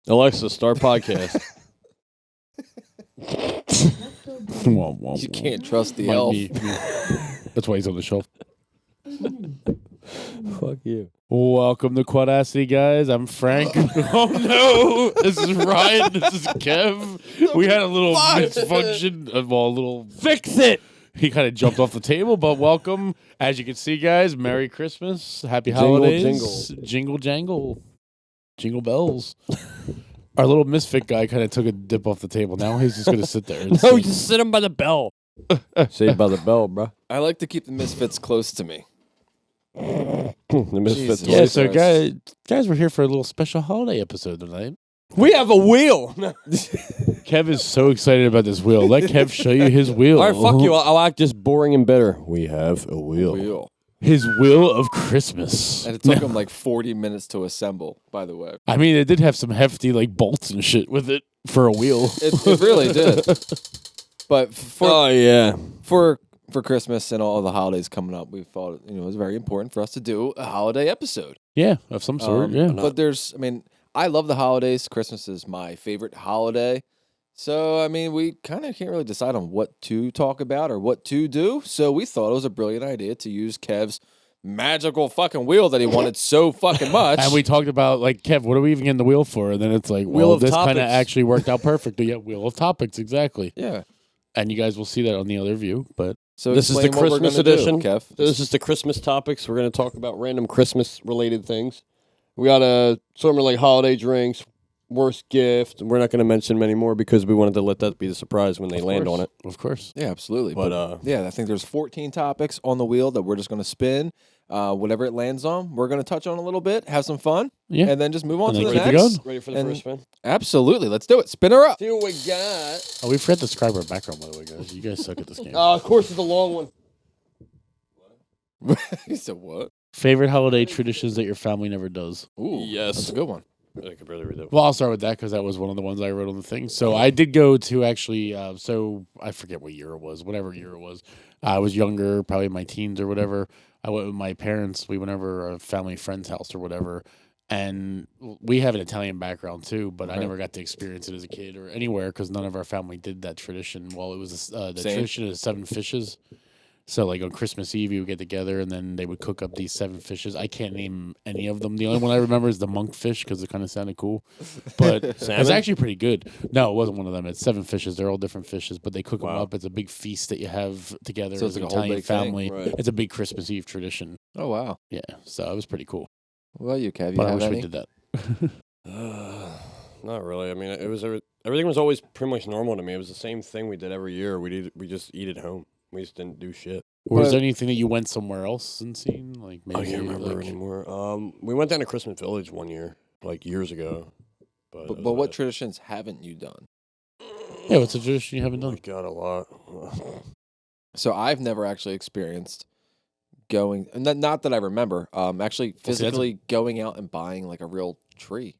Alexa, start podcast. You can't trust the elf. That's why he's on the shelf. Fuck you. Welcome to Quadacity, guys. I'm Frank. Oh, no. This is Ryan. This is Kev. We had a little misfunction. A little... Fix it! He kind of jumped off the table, but welcome. As you can see, guys, Merry Christmas. Happy Jingle, holidays. Jingle, jangle. Jingle bells. Our little misfit guy kind of took a dip off the table. Now he's just going to sit there. And No, just sit him by the bell. Saved by the bell, bro. I like to keep the misfits close to me. The misfits. Jesus. Yeah, so Christ. guys, we're here for a little special holiday episode tonight. We have a wheel. Kev is so excited about this wheel. Let Kev show you his wheel. All right, fuck you. I'll act just boring and bitter. We have a wheel. His wheel of Christmas. And it took him like 40 minutes to assemble, by the way. I mean, it did have some hefty like bolts and shit with it for a wheel. It really did. But For for Christmas and all of the holidays coming up, we thought it was very important for us to do a holiday episode. Yeah, of some sort. Yeah. But I love the holidays. Christmas is my favorite holiday. So, we kind of can't really decide on what to talk about or what to do. So we thought it was a brilliant idea to use Kev's magical fucking wheel that he wanted so fucking much. And we talked about, like, Kev, what are we even getting the wheel for? And then it's like, Wheel well, of this kind of Topics. actually worked out perfectly. Yeah, wheel of topics, exactly. Yeah. And you guys will see that on the other view. But So this is the explain what we're Christmas gonna do, edition. Kev. This is the Christmas topics. We're going to talk about random Christmas-related things. We got a sort of like holiday drinks, worst gift. We're not going to mention them anymore because we wanted to let that be the surprise when they land on it. Of course. Yeah, absolutely. But yeah, I think there's 14 topics on the wheel that we're just going to spin. Whatever it lands on, we're going to touch on a little bit, have some fun, Yeah. and then just move on And to the then keep it next. going. ready for the And- first spin? Absolutely. Let's do it. Spin her up. See what we got. Oh, we forgot to describe our background, by the way, guys. You guys suck at this game. Of course, it's a long one. He said what? Favorite holiday traditions that your family never does? Ooh, Yes. that's a good one. I could barely read that. Well, I'll start with that because that was one of the ones I wrote on the thing. So I did go to actually, so I forget what year it was, whatever year it was. I was younger, probably in my teens or whatever. I went with my parents. We went over a family friend's house or whatever. And we have an Italian background too, but I never got to experience it as a kid or anywhere because none of our family did that tradition. Well, it was the Same. tradition of 7 fishes. So, like, on Christmas Eve, we would get together, and then they would cook up these 7 fishes. I can't name any of them. The only one I remember is the monk fish, because it kind of sounded cool. But it's Salmon? actually pretty good. No, it wasn't one of them. It's 7 fishes. They're all different fishes, but they cook them Wow. up. It's a big feast that you have together So as it's an like a whole Italian big thing. family. Right. It's a big Christmas Eve tradition. Oh, wow. Yeah, so it was pretty cool. What about you, Kev? You But I have wish any? we did that. Not really. I mean, it was everything was always pretty much normal to me. It was the same thing we did every year. We just eat at home. We just didn't do shit. Was But- there anything that you went somewhere else and seen? Like maybe I can't remember like, anymore. We went down to Christmas Village one year, like years ago. But, But what traditions haven't you done? Yeah, what's a tradition you haven't We done? got a lot. So I've never actually experienced going, not that I remember, actually that's a- physically going out and buying like a real tree.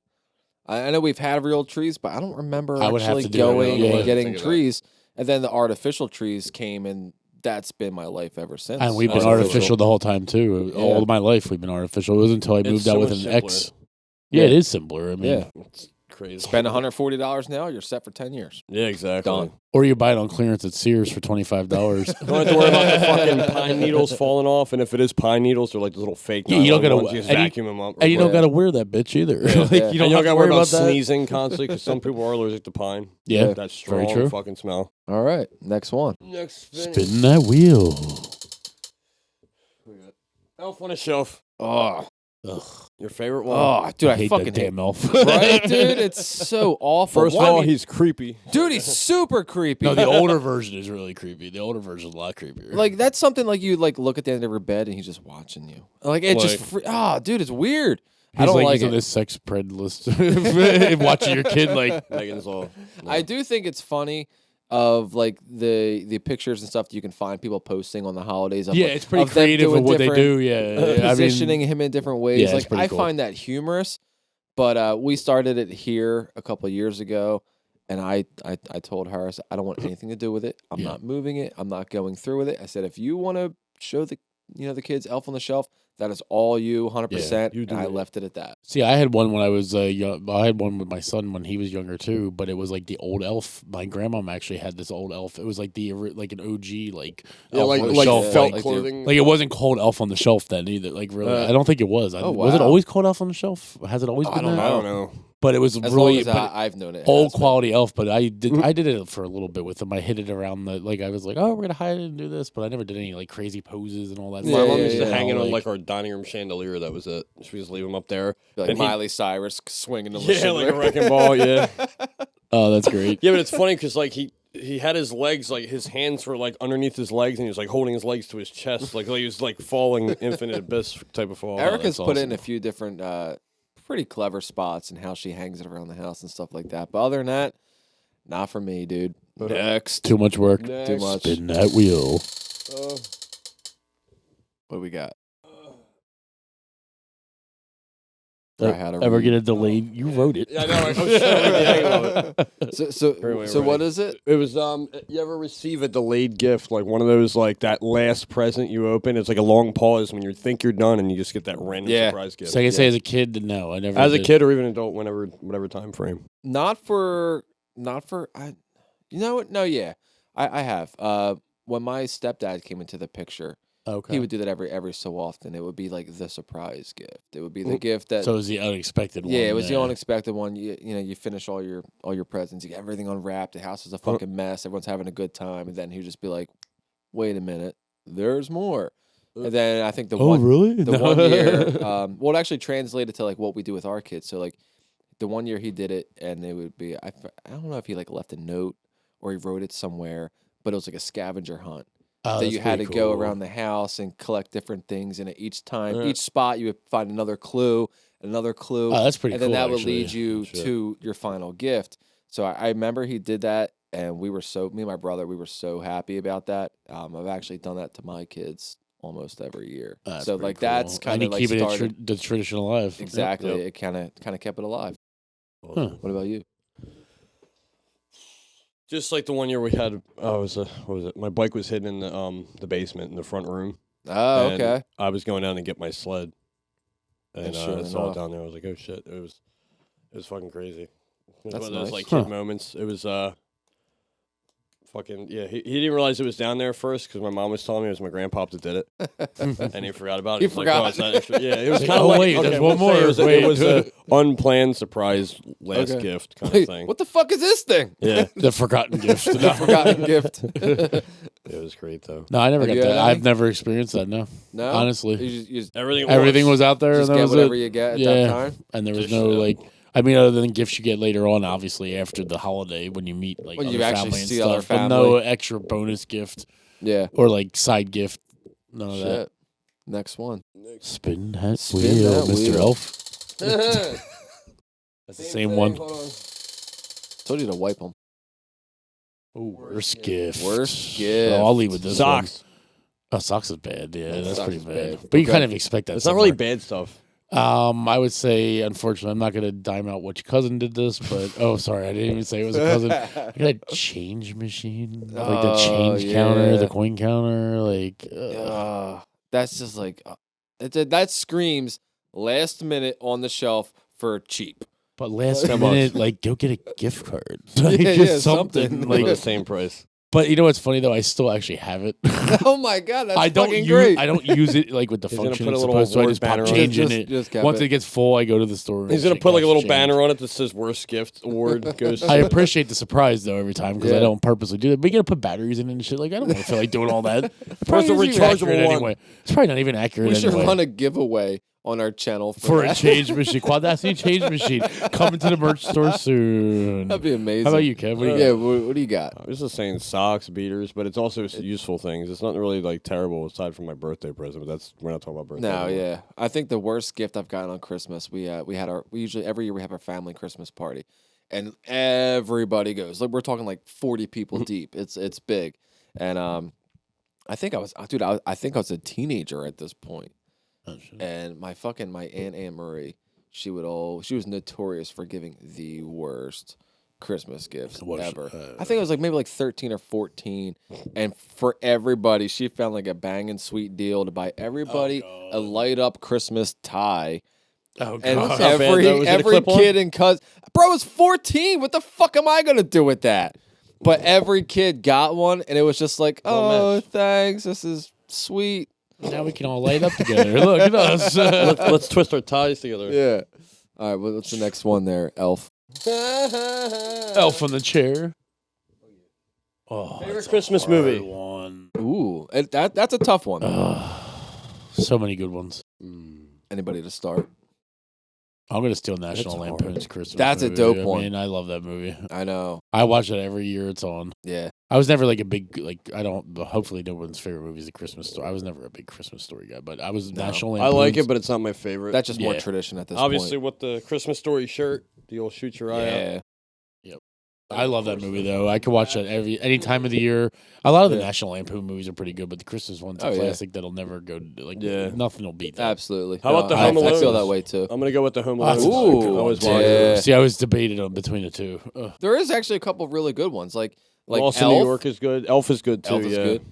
I know we've had real trees, but I don't remember I would have actually to do it. going Yeah. and getting Think of that. trees. And then the artificial trees came, and that's been my life ever since. And we've been Artificial. artificial the whole time too. Yeah. All of my life we've been artificial. It wasn't until I It's moved so out with much an ex. simpler. Yeah, Yeah. it is simpler. I mean, Yeah. It's crazy. Spend $140 now, you're set for 10 years. Yeah, exactly. Done. or you buy it on clearance at Sears for $25. You don't have to worry about the fucking pine needles falling off, and if it is pine needles, they're like the little fake. Yeah, you don't nylon gotta- ones. You just and you- vacuum them up. and you real don't quick. got to wear that bitch either. Like, Yeah. you And don't you have don't to got to worry worry about that. sneezing constantly because some people are allergic to pine. Yeah, That very strong true. fucking smell. All right, next one. Next Spin that wheel. Elf on a shelf. Oh, Ugh, Your favorite one? oh, dude, I I hate fucking that damn elf. Right, dude? It's so awful. First of Why all, me- he's creepy. dude, he's super creepy. No, the older version is really creepy. The older version is a lot creepier. Like that's something like you like look at the end of her bed and he's just watching you. Like it just dude, it's weird. I don't like he's on it. this sex pred list. Watching your kid like Megan's all. I do think it's funny of like the pictures and stuff that you can find people posting on the holidays. Of, yeah, like, it's pretty of them creative doing of what they different, do. Yeah, positioning him in different ways. yeah, it's like pretty I cool. find that humorous. But we started it here a couple of years ago, and I told her, I said, I don't want anything to do with it. I'm Yeah. not moving it. I'm not going through with it. I said, if you want to show the the kids Elf on the Shelf. That is all you, 100%. you do and I it. left it at that. See, I had one when I was young. I had one with my son when he was younger too, but it was like the old elf. My grandmom actually had this old elf. It was like like an OG elf like on the like shelf. felt like clothing. Like it wasn't called Elf on the Shelf then either. Like really, I don't think it was. Oh, Was it wow. always called Elf on the Shelf? Has it always been that? I don't know. But it was As really long as but I've known it. old has been. quality elf. But I did it for a little bit with him. I hid it around I was like, oh, we're gonna hide it and do this, but I never did any like crazy poses and all that. My stuff. mom used to yeah. hang it on like our dining room chandelier. That was it. She would just leave him up there. Like And he- Miley Cyrus swinging the Yeah, like a wrecking ball. Yeah. Oh, that's great. Yeah, but it's funny because like he had his legs, like his hands were like underneath his legs, and he was like holding his legs to his chest, like he was like falling infinite abyss type of fall. Erica's Oh, put that's it in a few different pretty clever spots and how she hangs it around the house and stuff like that. But other than that, not for me, dude. Next. Too much work. Too much. Spin that wheel. What do we got? Uh, I had to Ever read. get a delayed? You wrote it. Yeah, I know. I'm sure. Yeah, I love it. So what is it? It was you ever receive a delayed gift, like one of those, like that last present you open? It's like a long pause when you think you're done and you just get that random Yeah. surprise gift. So I can say as a kid, no, I never. As a did. kid or even adult, whatever time frame. Not for I. You know what? No, yeah, I have. When my stepdad came into the picture, Okay. he would do that every so often. It would be like the surprise gift. It would be the gift that. So it was the unexpected one. yeah, it was the there. unexpected one. You finish all your presents. You get everything unwrapped. The house is a fucking mess. Everyone's having a good time, and then he would just be like, "Wait a minute, there's more." And then I think the Oh, one really? the one year, well, it actually translated to like what we do with our kids. So like, the one year he did it, and it would be I don't know if he like left a note or he wrote it somewhere, but it was like a scavenger hunt. Oh, That that's you had to pretty go cool. around the house and collect different things, and at each time, Yeah. each spot, you would find another clue, Oh, that's pretty and cool. then that would actually. lead you Shit. to your final gift. So I remember he did that, and me and my brother, we were so happy about that. I've actually done that to my kids almost every year. That's So pretty like cool. that's And kind you of like keep started the tradition alive. exactly. Yep. It kind of kept it alive. Huh. What about you? Just like the one year we had, what was it? My bike was hidden in the basement in the front room. Oh, And okay. I was going down to get my sled, and sure I saw enough. it down there. I was like, "Oh shit!" It was fucking crazy. It was That's one of those nice. like Huh. kid moments. It was fucking yeah. He didn't realize it was down there first because my mom was telling me it was my grandpop that did it, and he forgot about it. He He's like, "Oh, forgot. it's not extra." Yeah, it was Like, kind of oh, like wait, there's one we'll say more. It was Wait. an unplanned surprise last Okay. gift kind of Wait, thing. what the fuck is this thing? Yeah, The forgotten gift. The forgotten gift. it was great though. No, I never Have got you had that. any? I've never experienced that. No, No, honestly, you just Everything was out there, just and that get was whatever it. you get at Yeah. that time. And there was Just, no like. I mean, other than gifts you get later on, obviously after the holiday when you meet like When other you actually family and see stuff, other but no family. extra bonus gift Yeah. or like side gift. None of that. Shit. Next one. Spin that Spin wheel, that Mr. wheel. Elf. That's the same one. Told you to wipe them. Ooh, worst gift. Worst So gift. I'll leave with this Socks. one. Oh, socks is bad. Yeah, that's Socks pretty is bad. bad. But you Okay. kind of expect that. It's not really somewhere. bad stuff. I would say, unfortunately, I'm not going to dime out which cousin did this, but oh, sorry, I didn't even say it was a cousin. I got a change machine, like the Oh, change counter, yeah. the coin counter, like. That's just like that screams last minute on the shelf for cheap. But last $10. minute, like, go get a gift card, like, Yeah, just yeah, something. something. Like Like, the same price. but you know what's funny though? I still actually have it. Oh my god, that's I don't fucking use. great. I don't use it like with the He's gonna function put a it's little supposed to. I award just pop banner on it. change in Just- it. just kept Once it. it gets full, I go to the store. He's gonna put like a little banner on it that says "Worst Gift Award." Goes. I appreciate the surprise though every time because I Yeah. don't purposely do that. But you gotta put batteries in it and shit. Like I don't really feel like doing all that. It Plus probably a isn't even rechargeable accurate one. anyway. It's probably not even accurate We should anyway. run a giveaway on our channel For a that. change machine, Quadacity change machine coming to the merch store soon. That'd be amazing. How about you, Kev? What do you Yeah, got? what do you got? I was just saying socks, beaters, but it's also useful things. It's not really like terrible aside from my birthday present. But we're not talking about birthday. No, anymore. yeah. I think the worst gift I've gotten on Christmas, we usually every year we have our family Christmas party, and everybody goes. Like we're talking like 40 people deep. It's big, and I think I was a teenager at this point. Oh, shit. And my Aunt Marie, she was notorious for giving the worst Christmas gifts What was- ever. I think it was like maybe like 13 or 14. And for everybody, she found like a banging sweet deal to buy everybody a light up Christmas tie. Oh, And God. That's not bad, though. Was it a every clip-on? kid and cousin, bro, it was 14. What the fuck am I gonna do with that? But every kid got one, and it was just like, Well oh, matched. thanks, this is sweet. Now we can all light up together. Look at us. Let's twist our ties together. Yeah. All right, well, what's the next one there, Elf? Elf on the chair. Oh, Favorite that's a Christmas hard movie? One. Ooh, that's a tough one. So many good ones. Anybody to start? I'm gonna steal National It's Lampoon's hard. Christmas. That's a movie. dope I one. mean, I love that movie. I know. I watch it every year it's on. Yeah. I was never like a big I don't. Hopefully, no one's favorite movie is a Christmas story. I was never a big Christmas story guy, but I was No. National I Lampoon's. like it, but it's not my favorite. That's just more Yeah. tradition at this Obviously point. with the Christmas Story shirt, the old shoot your eye out. Yeah. I love that movie though. I could watch that any time of the year. A lot of the Yeah. National Lampoon movies are pretty good, but the Christmas one's a Oh, yeah. classic that'll never go. Like Yeah. nothing will beat that. Absolutely. How about the I Home I feel Alones? that way too. I'm gonna go with the Home Oh, Alone. that's Ooh, a good one, always too. watch yeah. See, I was debated on between the two. Ugh. There is actually a couple really good ones, like Also, Elf. New York is good. Elf is good too. Elf is yeah. good.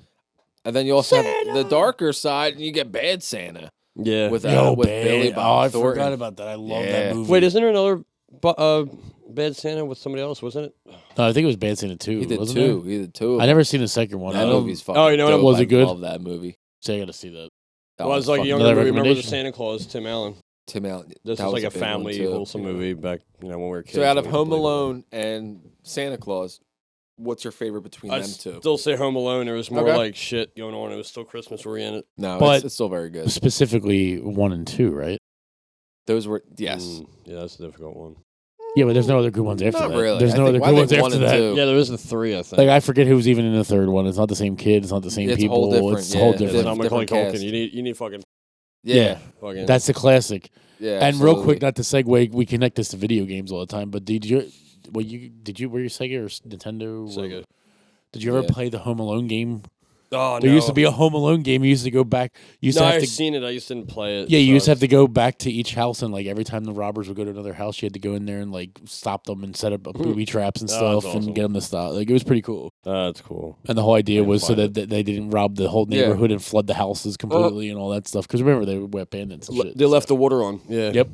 And then you also have the darker side, and you get Bad Santa Yeah. with Yo, Billy Bad. Bob I Thornton. forgot about that. I love Yeah. that movie. Wait, isn't there another Bad Santa with somebody else? Wasn't it? No, I think it was Bad Santa 2. He did wasn't two. there? He did two. I never seen the second one. That I don't. movie's fucking. Oh, you know what? dope. Was it I good? Love that movie. So I got to see that. That Well, it was like a fucking- younger Another movie. Remember the recommendation? Santa Claus, Tim Allen. Tim Allen. This that was like a big one, family too. wholesome movie back, when we were kids. So out of It was Home unbelievable. Alone and Santa Claus, what's your favorite between I them two? still say Home Alone. There was more Okay. like shit going on. It was still Christmas oriented. No, But- it's still very good. Specifically 1 and 2, right? Those were yes. Yeah, that's a difficult one. Yeah, but there's no other good ones after Not that. really. There's I no think- other I good think ones one after and that. two. Yeah, there is the three, I think. Like I forget who's even in the third one. It's not the same kid. It's not the same It's a people. whole different- It's a whole yeah, It's different. not Macaulay different Culkin. cast. You need fucking Yeah. fucking. That's the classic. Yeah. And real quick, absolutely. not to segue, we connect this to video games all the time. But were you were you Sega or Nintendo? Sega. Did you ever Yeah. play the Home Alone game? Oh, There used to be a Home Alone game. You used to go back. You used No, to have I've to. seen it. I just didn't play it. Yeah, you so used to have it's- to go back to each house, and like every time the robbers would go to another house, you had to go in there and like stop them and set up booby traps and Oh, stuff that's and awesome. get them to stop. Like it was pretty cool. That's cool. And the whole idea I was so find that they didn't rob the whole Yeah. neighborhood and flood the houses completely and all that stuff. Because remember, they were bandits and shit. They left the water on. Yeah. Yep.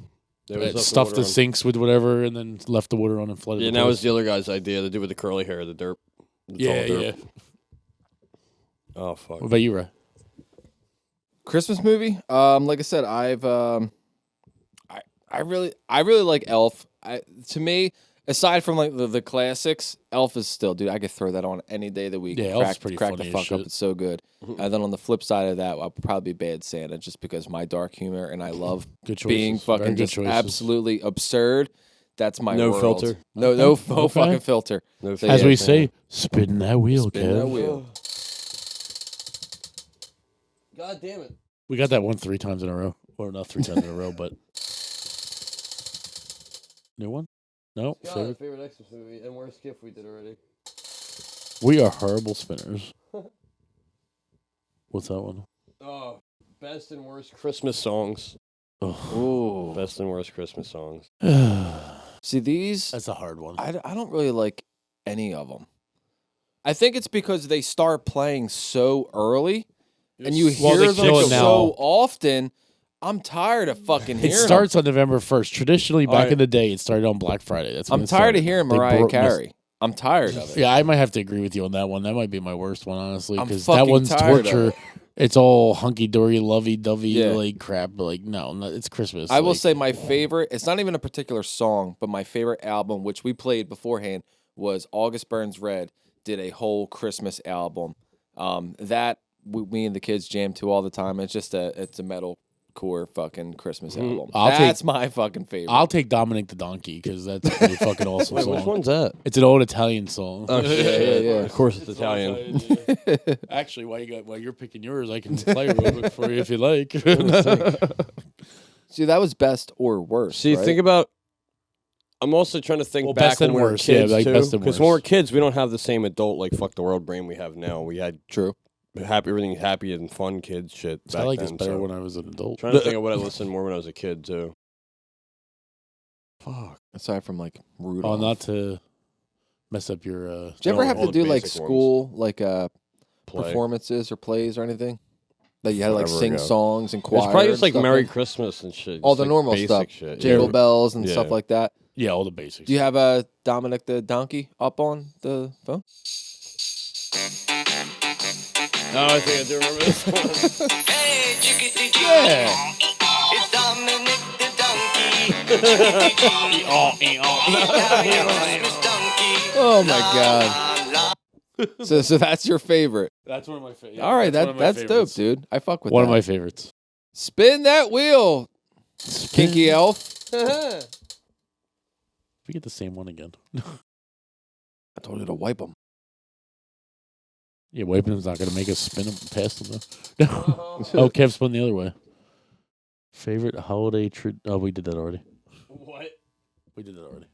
They was left Stuffed the water on. sinks with whatever, and then left the water on and flooded. Yeah, the and that was place. the other guy's idea. The dude with the curly hair, the derp. The tall Yeah, derp. yeah. Oh fuck. What about you, Ray? Christmas movie. Like I said, I really like Elf. To me, aside from like the classics, Elf is still, dude. I could throw that on any day of the week. Yeah, Elf's pretty crack funny the as fuck up. shit. It's so good. And then on the flip side of that, I'll probably be Bad Santa, just because my dark humor and I love Good choices. being Very fucking good just choices. absolutely absurd. That's my No world. filter? No Okay. fucking filter. No So, As yeah, we yeah. say, spin that wheel, Spin Kev. that wheel. God damn it. We got that one 3 times in a row. Or not 3 times in a row, but. New one? No? Favorite? Favorite Xmas movie and worst gift we did already. We are horrible spinners. What's that one? Oh, best and worst Christmas songs. Oh. Ooh. Best and worst Christmas songs. See, these That's a hard one. I don't really like any of them. I think it's because they start playing so early, and you Well, hear they them kill it so now. often. I'm tired of fucking It hearing starts on November 1st. Traditionally, back Alright. in the day, it started on Black Friday. That's when I'm it tired started. of hearing They Mariah broke- Carey. I'm tired of it. Yeah, I might have to agree with you on that one. That might be my worst one, honestly, I'm because that fucking one's tired of torture. it. It's all hunky dory, lovey dovey, Yeah. like crap. But like, no, it's Christmas. I will like- say my favorite. It's not even a particular song, but my favorite album, which we played beforehand, was August Burns Red. Did a whole Christmas album. That me and the kids jam to all the time. It's just it's a metalcore fucking Christmas album. That's my fucking favorite. I'll take Dominic the Donkey because that's a pretty fucking awesome Wait, song. which one's that? It's an old Italian song. Oh, shit. yeah. Of course it's Italian. Actually, while you're picking yours, I can play real quick for you if you like. See, that was best or worst. See, right? think about. I'm also trying to think Well, back best when and we were worst, yeah, kids like too. best and Because when we're worst. kids, we don't have the same adult like fuck the world brain we have now. We had True. everything happy and fun kids shit. I Back like then, this better so. when I was an adult. Trying to think of what I listened more when I was a kid too. Fuck. Aside from like Rudolph. Oh, not to. mess up your. Did you ever have all to the do like basic school, like Play. performances or plays or anything? That you had to like Forever sing ago. songs and choir. It's probably and just like stuff Merry like- Christmas and shit. all just the like normal basic stuff, shit. jingle Yeah. bells and Yeah. stuff like that. Yeah, all the basics. Do you have Dominic the donkey up on the phone? Oh, I think I do remember this one. Hey, chickadee Yeah. it's Dominic the donkey. Christmas donkey. Oh my god. La, la. So that's your favorite. That's one of my favorites. All right, that's dope, dude. I fuck with One that. of my favorites. Spin that wheel, Kinky Elf. We get the same one again. I told you to wipe them. Yeah, wiping him's not going to make us spin him past him, though. Oh, Kev spun the other way. Favorite holiday treat? Oh, we did that already. What? We did that already.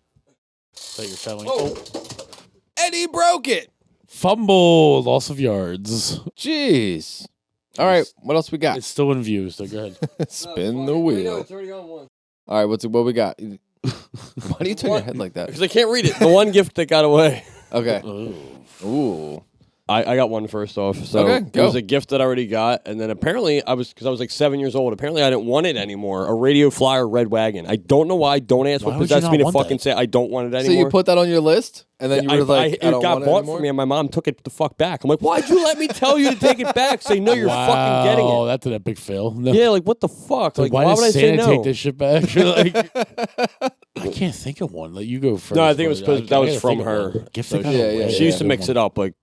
That you're fouling. Oh. And he broke it. Fumble, loss of yards. Jeez. All right, what else we got? It's still in view, so go ahead. Spin the wheel. It's already on one. All right, what we got? Why do you turn your head like that? Because I can't read it. The one gift that got away. Okay. Oh. Ooh. I got one first off. So Okay, it go. was a gift that I already got, and then apparently because I was like 7 years old. Apparently I didn't want it anymore. A Radio Flyer Red Wagon. I don't know why. Don't ask Why what would you possessed not me to want fucking that? say I don't want it So anymore. you put that on your list, and then you were like, I it don't got want it bought anymore? for me, and my mom took it the fuck back. I'm like, why'd you let me tell you to take it back? Say no, you're fucking getting Oh, it. that's an epic fail. No. Yeah, like what the fuck? Like why why did would I say Santa no? take this shit back? Like, I can't think of one. Let you go first. No, I think it was but because that was gotta from think of her. one. Gift So that got yeah, away. yeah, She used to Good mix one. it up like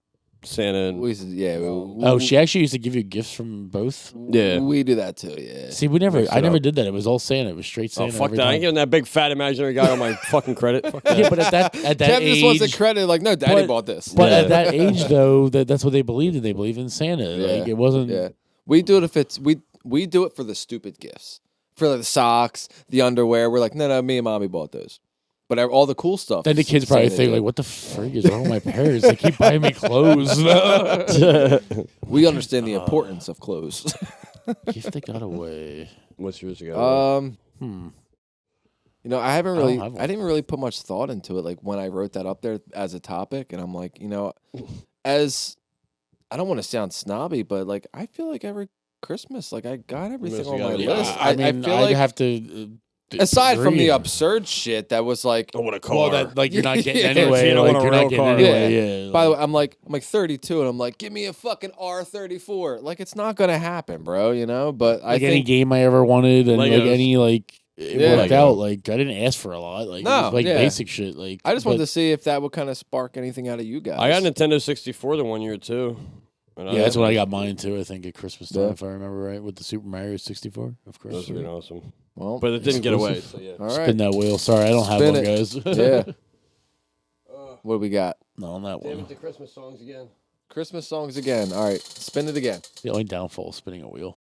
Santa and We used to- yeah. Oh, she actually used to give you gifts from both. yeah. We do that too, yeah. See, we never. Mix it I never up. did that. It was all Santa. It was straight Oh Santa. fuck every that! I time. ain't giving that big fat imaginary guy all my fucking credit. Fuck that. Yeah, but at that Kev age, just wants the credit, like, no, Daddy But- bought this. but Yeah. at that age though, that's what they believed in. They believed in Santa. Like Yeah. it wasn't. Yeah. We do it if it's, we do it for the stupid gifts. For like the socks, the underwear. We're like, no, me and Mommy bought those. But all the cool stuff. Then the kids probably Santa think did. like, "What the frig is wrong with my parents? They keep buying me clothes." We understand the importance of clothes. Gift that got away. What's yours ago? Hmm. You know, I haven't don't really, have one. I didn't really put much thought into it. Like when I wrote that up there as a topic, and I'm like, you know, as I don't want to sound snobby, but like I feel like every Christmas, like I got everything Missing on out my on the list. eye. I mean, feel I'd like have to. aside from the agree. absurd shit that was like, I want a car. Well, that like you're not getting Yeah. anyway. You don't Like want a you're real not getting car. anyway. Yeah. by the way, I'm like 32, and I'm like, give me a fucking R34. Like it's not gonna happen, bro. You know, but I like any think game I ever wanted, and like Legos. any like it Yeah. worked Lego. out. Like I didn't ask for a lot. Like it No, was, like yeah. basic shit. Like I just wanted to see if that would kind of spark anything out of you guys. I got a Nintendo 64 the 1 year too. And Yeah, that's when I got mine too. I think at Christmas time, Yeah. if I remember right, with the Super Mario 64. Of course. Those are awesome, Well, but it didn't get away. So yeah. all right. Spin that wheel. Sorry, I don't have Spin one, it. guys. Yeah. What do we got? No, on that Damn one. it, the Christmas songs again. Christmas songs again. All right, spin it again. The only downfall is spinning a wheel.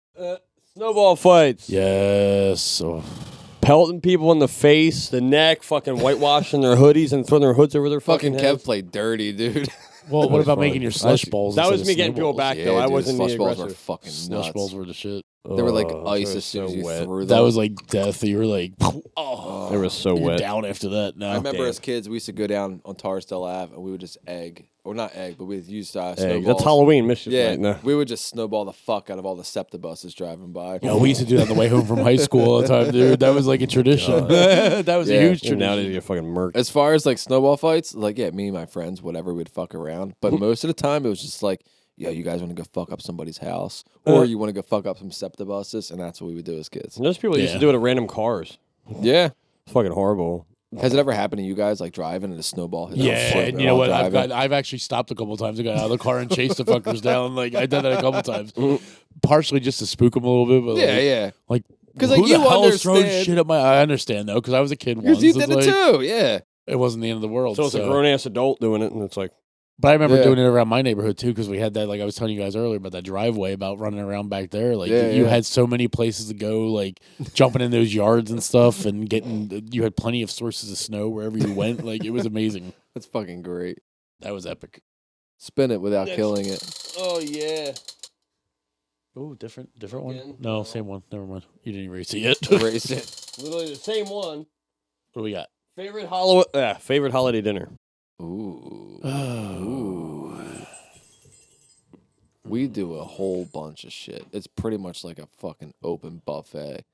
Snowball fights. Yes. Oh. Pelting people in the face, the neck, fucking whitewashing their hoodies and throwing their hoods over their Fucking fucking Kev heads. played dirty, dude. Well, what was about fun. making your slush That balls? That instead was of me getting people snowballs? back though. I dude, wasn't slush the balls were aggressive. fucking Slush nuts. balls were the shit. They were like Oh, ice they were as soon as so you wet. threw them. That was like death. You were like, oh, They were so you're wet. down after that. No, I remember damn. as kids, we used to go down on Tarsdale Ave and we would just egg, or not egg, but we'd use Hey, snowballs. that's Halloween mischief Yeah, night. No. we would just snowball the fuck out of all the SEPTA buses driving by. Yo, we used to do that on the way home from high school all the time, dude. That was like a tradition. that was Yeah. a huge And now they tradition. get fucking murked. As far as like snowball fights, like yeah, me and my friends, whatever, we'd fuck around. But most of the time, it was just like, yo, you guys want to go fuck up somebody's house, or you want to go fuck up some SEPTA buses, and that's what we would do as kids. And those people used to Yeah. do it at random cars. Yeah. It's fucking horrible. Has it ever happened to you guys, like driving and a snowball hit? Yeah, them and you know while what? driving? I've actually stopped a couple times. I got out of the car and chased the fuckers down. Like I did that a couple times, partially just to spook them a little bit. But Yeah, like, yeah. like 'Cause, who like, the you hell is throwing understand- shit at my? I understand though, because I was a kid once. Because you It's did it like, too, yeah. It wasn't the end of the world. So it's a grown ass adult doing it, and it's like, But I remember Yeah. doing it around my neighborhood too, because we had that, like I was telling you guys earlier about that driveway, about running around back there. Like Yeah, you yeah. had so many places to go, like jumping in those yards and stuff, and getting. You had plenty of sources of snow wherever you went. Like it was amazing. That's fucking great. That was epic. Spin it without Next. killing it. oh yeah. Oh, different one. Again? No, same one. Never mind. You didn't erase it yet. Erase it. Literally the same one. What do we got? Favorite holiday dinner. Ooh. We do a whole bunch of shit. It's pretty much like a fucking open buffet.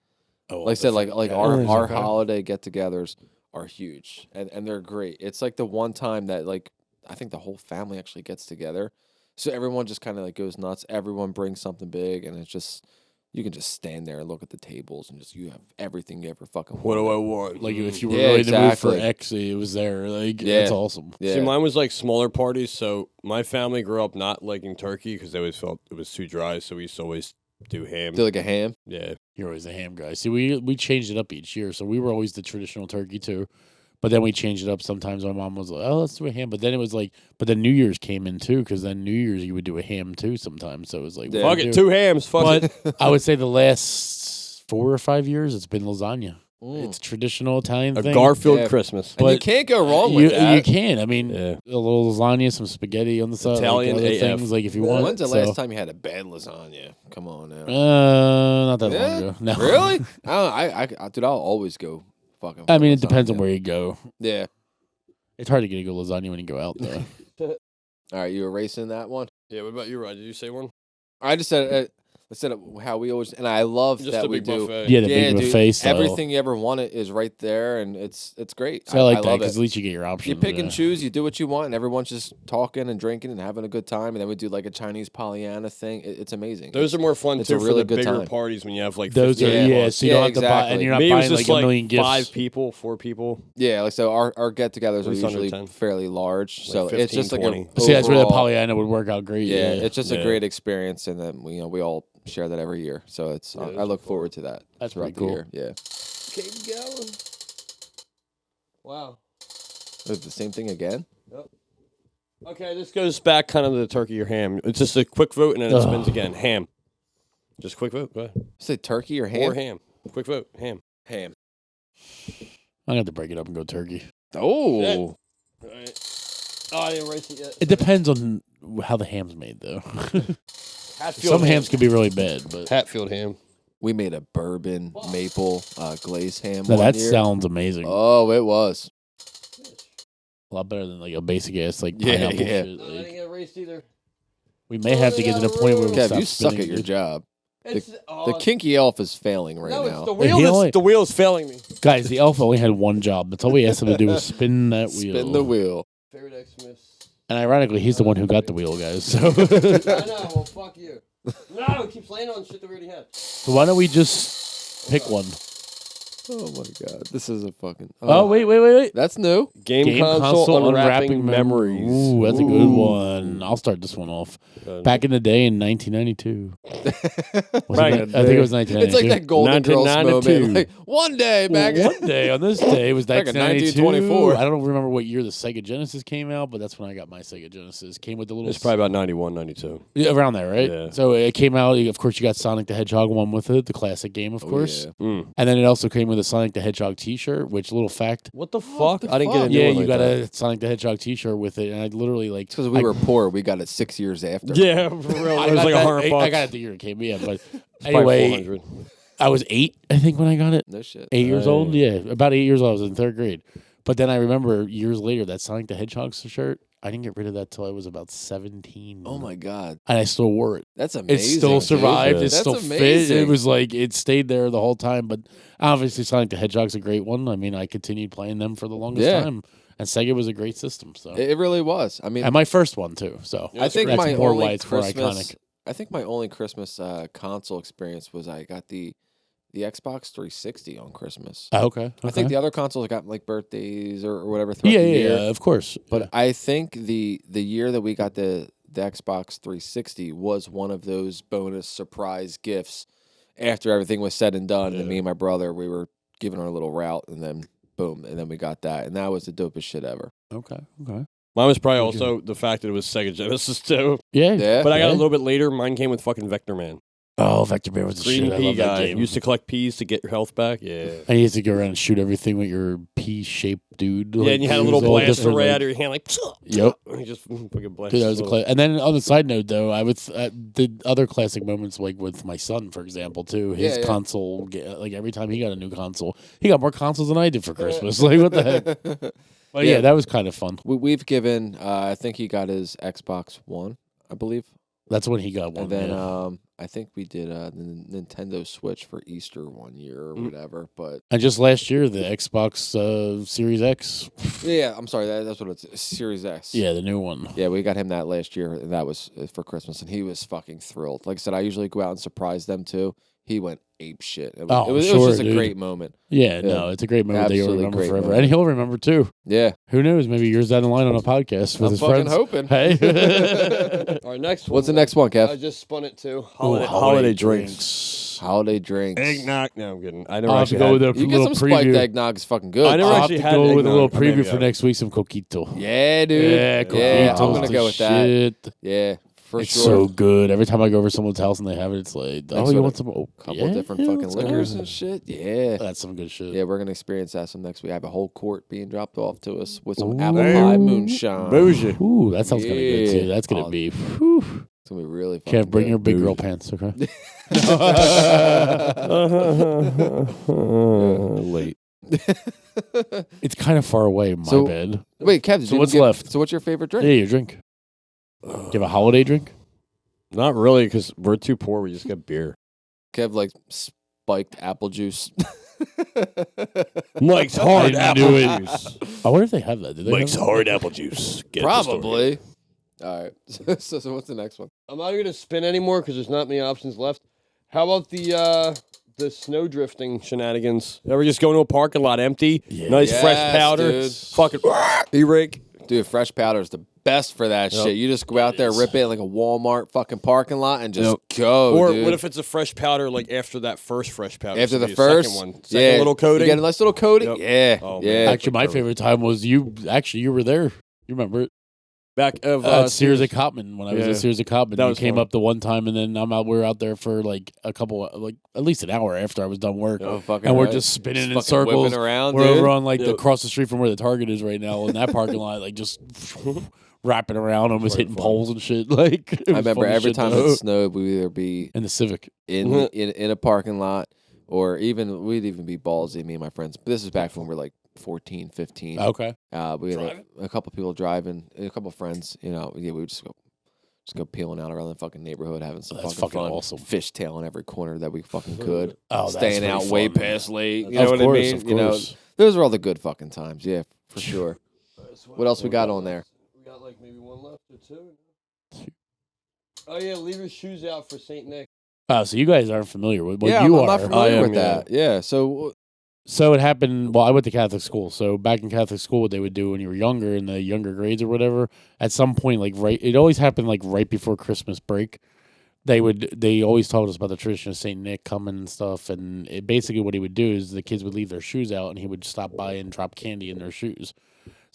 Oh, Like I said, like okay. our Okay. holiday get-togethers are huge, and they're great. It's like the one time that like I think the whole family actually gets together, so everyone just kind of like goes nuts. Everyone brings something big, and it's just you can just stand there and look at the tables, and just you have everything you ever fucking What do I wanted. want? Like if you were Yeah, really in the mood for exactly. X, it was there. Like Yeah. that's awesome. Yeah, See, mine was like smaller parties. So my family grew up not liking turkey because they always felt it was too dry. So we used to always do ham. do like a ham. Yeah. You're always a ham guy. See, we changed it up each year, so we were always the traditional turkey too. But then we changed it up. Sometimes my mom was like, "Oh, let's do a ham." But then it was like, but then New Year's came in too, because then New Year's you would do a ham too sometimes. So it was like, Yeah. what Fuck do it. you 2 hams. Fuck But it. I would say the last 4 or 5 years, it's been lasagna. Mm. It's a traditional Italian A thing. Garfield Yeah. Christmas. And you but can't go wrong you, with that. you can. I mean, Yeah. a little lasagna, some spaghetti on the side, Italian like other AF. things, like if you want. When's the so. last time you had a bad lasagna? Come on now. Not that long Yeah? ago. No. Really? Dude, I'll always go fucking. I for mean, it depends on lasagna. where you go. Yeah. It's hard to get a good lasagna when you go out there. All right, you erasing that one? Yeah. What about you, Ryan? Did you say one? I just said how we always, and I love Just that a we big do. buffet. Yeah, the Yeah, big dude, buffet style. everything you ever wanted is right there, and it's great. So I like that love because it. at least you get your options. You pick yeah. and choose. You do what you want, and everyone's just talking and drinking and having a good time. And then we do like a Chinese Pollyanna thing. It's amazing. Those are more fun it's a too for really the good bigger time. parties when you have like Those 50 are Yeah. so you Yeah, don't have to buy, and exactly. you're not Me, it was buying just like a million gifts. 5 people, 4 people. Yeah, like so our get-togethers are least under usually 10. fairly large, Like so 15, it's just like 20. a See, that's where the overall- Pollyanna would work out great. Yeah, it's just a Yeah. great experience, and then we all share that every year. So it's Yeah, I those look are forward to that. That's throughout pretty cool. the year. Yeah, Keep going. Wow. is it the same thing again? Okay, this goes back kind of to the turkey or ham. It's just a quick vote and then it Ugh. spins again. Ham. Just quick vote. Go ahead. Say turkey or ham? Or ham. Quick vote. Ham. Ham. I'm gonna have to break it up and go turkey. Oh, All right. Oh, I didn't erase it yet. It depends on how the ham's made, though. Hatfield Some ham. hams can be really bad, but Hatfield ham. we made a bourbon maple glazed ham. no, one that year. sounds amazing. Oh, it was. A lot better than like a basic ass like Yeah, pineapple yeah. shit. No, I like- didn't get erased either. we may have to get to the point where we Kev, stop you suck spinning at your it. job. It's, The kinky elf is failing right no, now. it's the He wheel. only- The wheel's failing me. Guys, the elf only had one job. That's all we asked him to do was spin that wheel. Spin the wheel. Favorite Xmas. And ironically, he's the one who got the wheel, guys. So, I know. Well, fuck you. No, it keeps laying on shit that we already had. so why don't we just pick one? Oh my god, this is a fucking. Oh, wait. That's new. Game, console, unwrapping memories. Ooh, that's a good one. I'll start this one off. Good. Back in the day in 1992. Was Back it in the I think day. it was 1992. It's like that Golden Girls 1992. moment. Like one day back. Well, one day on this day it was Back in 1992. 1924. I don't remember what year the Sega Genesis came out, but that's when I got my Sega Genesis. Came with the little It's probably about 91, 92. yeah, around there, right? Yeah. So it came out. Of course, you got Sonic the Hedgehog one with it, the classic game, of course. yeah. Mm. And then it also came with a Sonic the Hedgehog T-shirt. Which little fact? What the fuck? I didn't get fuck? a new Yeah, one you like got that. a Sonic the Hedgehog T-shirt with it, and I literally like Because we were poor, we got it 6 years after. Yeah, for real. I It was got like that- $100. I got it the year it came, yeah. But Probably anyway, 400. I was 8, I think, when I got it. No shit. 8 years Right. old, yeah, about 8 years old. I was in 3rd grade. But then I remember years later that Sonic the Hedgehog shirt. I didn't get rid of that till I was about 17. Oh my god, And I still wore it. that's It amazing. still dude. survived. It That's still fit. amazing. It was like it stayed there the whole time. But obviously, Sonic the Hedgehog's a great one. I mean, I continued playing them for the longest Yeah. time, and Sega was a great system. So, It really was. I mean, and my first one too. So, I think that's my more only why it's more Christmas. iconic. I think my only Christmas console experience was I got the Xbox 360 on Christmas. Okay, I think the other consoles I got like birthdays or whatever throughout yeah, the yeah, year. yeah, of course. But I think the year that we got the Xbox 360 was one of those bonus surprise gifts after everything was said and done. And me and my brother, we were giving our little route, and then boom, and then we got that, and that was the dopest shit ever. Okay. Mine was probably also the fact that it was Sega Genesis too. Yeah. Yeah, But I got Yeah. a little bit later. Mine came with fucking Vector Man. Oh, Vector Man was the Green shit. I pea love that guy. game. Used to collect peas to get your health back. Yeah. I used to go around and shoot everything with your pea-shaped dude. Yeah, and you had a little blaster ray out of your hand, like. Yep. And you just fucking blast. Dude, that was a little- and then on the side note, though, I would the other classic moments, like with my son, for example, too. His Yeah. console, like every time he got a new console, he got more consoles than I did for Christmas. Like, what the heck? But yeah, Yeah. that was kind of fun. We've given. I think he got his Xbox One, I believe. That's when he got one. And then yeah. I think we did the Nintendo Switch for Easter one year or whatever. But And just last year, the Xbox Series X. yeah, I'm sorry, that's what it's Series X. Yeah, the new one. Yeah, we got him that last year, and that was for Christmas, and he was fucking thrilled. Like I said, I usually go out and surprise them too. He went ape shit. It was, Oh, it was sure, just a dude. great moment. Yeah, no, it's a great moment that you'll Absolutely remember great forever. moment. And he'll remember too. Yeah, Who knows? Maybe years down the line on a podcast with I'm his fucking friends. hoping. Hey. Our next one. What's the next one, Kev? I just spun it too. Ooh, Holiday drinks. Holiday drinks. Eggnog. No, I'm kidding. I never I'll have to actually go had. with a You get little some spiked preview. eggnog is fucking good. I never I'll have actually to had go with a eggnog, little or maybe preview for I- next week. Some coquito. Yeah, dude. Yeah, Yeah, I'm coquitos gonna the go with that. shit. Yeah, for It's sure. so good. Every time I go over to someone's house and they have it, it's like, Mixed oh, with you a want some? Oh, couple yeah, different yeah, fucking let's liquors go. and shit. Yeah. That's some good shit. Yeah, we're gonna experience that some next week. I have a whole quart being dropped off to us with some Ooh. apple pie moonshine. Bougie. Ooh, that sounds kind of good Yeah. too. That's gonna Oh, be. Whew. It's gonna be really fucking Kev, bring good. your big girl pants, okay? Late. It's kind of far away. My So- bad. Wait, Kev, So what's left? So what's your favorite drink? Yeah, your drink. Do you have a holiday drink? Not really, because we're too poor. We just get beer. Kev like spiked apple juice. Mike's hard I knew it. apple juice. I wonder if they have that. Do they Mike's have that? hard apple juice. Get the store. Probably. All right. So what's the next one? I'm not going to spin anymore because there's not many options left. How about the snow drifting shenanigans? Ever just go to a parking lot empty, Yeah. nice fresh Yes, powder, dude. fucking e-rake. Dude, fresh powder is the best for that Yep. shit. You just go out there, rip it in like a Walmart fucking parking lot, and just Yep. go. Or dude. what if it's a fresh powder like after that first fresh powder? After So the be a first second one, yeah, little coating. You get a nice little coating. Yep. Yeah, Oh, man. yeah. Actually, my favorite time was you. Actually, you were there. You remember it? Back of At Sears at Copman when I was Yeah. at Sears at Copman. That You was came fun. up the one time, and then we were out there for like a couple, like at least an hour after I was done work, Oh, fucking and we're right. just spinning in fucking circles. whipping around, We're dude. over on like Yep. across the street from where the Target is right now, in that parking lot, like just wrapping around, almost Very hitting fun. poles and shit. Like it I was remember fun as every shit, time though. it snowed, we would either be in the Civic. in a parking lot, or we'd even be ballsy, me and my friends. But this is back when we were like 14, 15. Okay, We had a couple people driving, a couple friends. You know, yeah, we would just go peeling out around the fucking neighborhood, having some That's fucking fucking fun. awesome. Fishtailing every corner that we fucking could. Oh, that's Staying pretty out way fun. past late. You Of know what course, I mean? of You know, course. those are all the good fucking times. Yeah, for sure. What else we got on there? We got like maybe one left or two. Oh yeah, leave your shoes out for Saint Nick. Oh, so you guys aren't familiar with what yeah, you I'm are. not familiar I am, with that. Yeah, so So it happened. Well, I went to Catholic school. So back in Catholic school, what they would do when you were younger, in the younger grades or whatever, at some point, like it always happened like right before Christmas break. They always told us about the tradition of Saint Nick coming and stuff. And basically, what he would do is the kids would leave their shoes out, and he would stop by and drop candy in their shoes.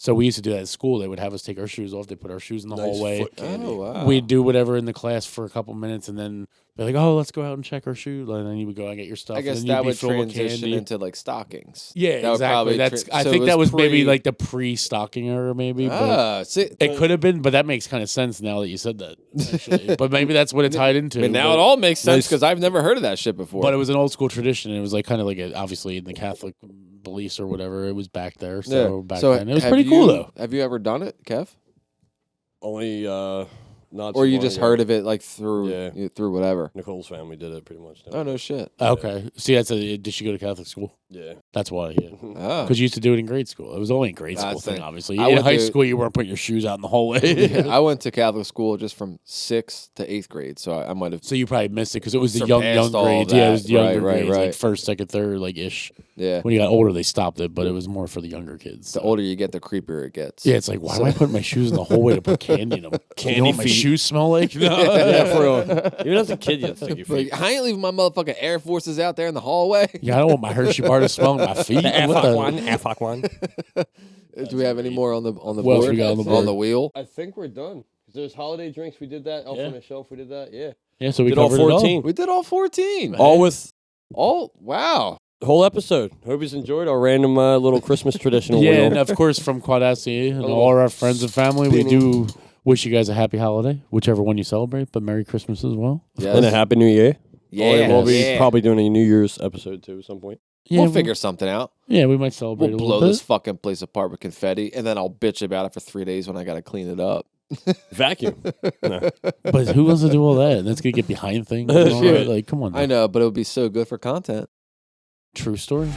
So we used to do that at school. They would have us take our shoes off. They put our shoes in the Nice hallway. foot candy. oh wow, We'd do whatever in the class for a couple minutes, and then they're like, "Oh, let's go out and check our shoes." And then you would go and get your stuff. I guess and then that you'd be would filled with transition candy. into like stockings. Yeah, That would exactly. probably I so think it that was maybe pre- like the pre-stocking era, maybe. But Ah, see, it could have been, but that makes kind of sense now that you said that. Actually. But maybe that's what it tied into. but now but, it all makes sense Nice. because I've never heard of that shit before. But it was an old school tradition. And it was like kind of like obviously in the Catholic beliefs or whatever. It was back there. So back then, it was have pretty cool though. Have you ever done it, Kev? Only not. Or too you long just ago. heard of it like through Yeah. through whatever? Nicole's family did it pretty much. Oh no shit. Okay. See, did she go to Catholic school? Yeah. That's why. Yeah. Oh. Because you used to do it in grade school. It was only in grade school That's thing, it. obviously. I In went high to- school, you weren't putting your shoes out in the hallway. I went to Catholic school just from 6th to 8th grade, so I might have. So you probably missed it because it was the young Surpassed all grades. of Yeah, it that. was the younger Right, grades, like right. first, second, third, like ish. Yeah. When you got older, they stopped it, but it was more for the younger kids. The older you get, the creepier it gets. Yeah, it's like, why am I putting my shoes in the hallway to put candy in them? Candy you know what my feet. shoes smell like? No. Yeah, for real. Even as a kid, you think your feet. Like, I ain't leaving my motherfucking Air Forces out there in the hallway. Yeah, I don't want my Hershey bar to smell like my feet. What the- one. Do we have any more on the What else board? we got on the On board? the wheel? I think we're done. 'Cause there's holiday drinks. We did that. Elf Yeah. on the Shelf. We did that. Yeah. Yeah, so we Did all covered it 14. We did all 14. All with All wow. the whole episode. Hope you enjoyed our random little Christmas traditional Yeah, wheel. and of course from Quadacity and Oh, all our friends and family, we beanie. do wish you guys a happy holiday, whichever one you celebrate, but Merry Christmas as well. Yes. And a Happy New Year. Yeah. We'll be yeah. probably doing a New Year's episode too at some point. Yeah, We'll figure something out. Yeah, we might celebrate We'll a blow little bit. this fucking place apart with confetti, and then I'll bitch about it for 3 days when I gotta clean it up. Vacuum. No. But who wants to do all that? That's gonna get behind things. And all that. Like, come on. I know, but it would be so good for content. True story.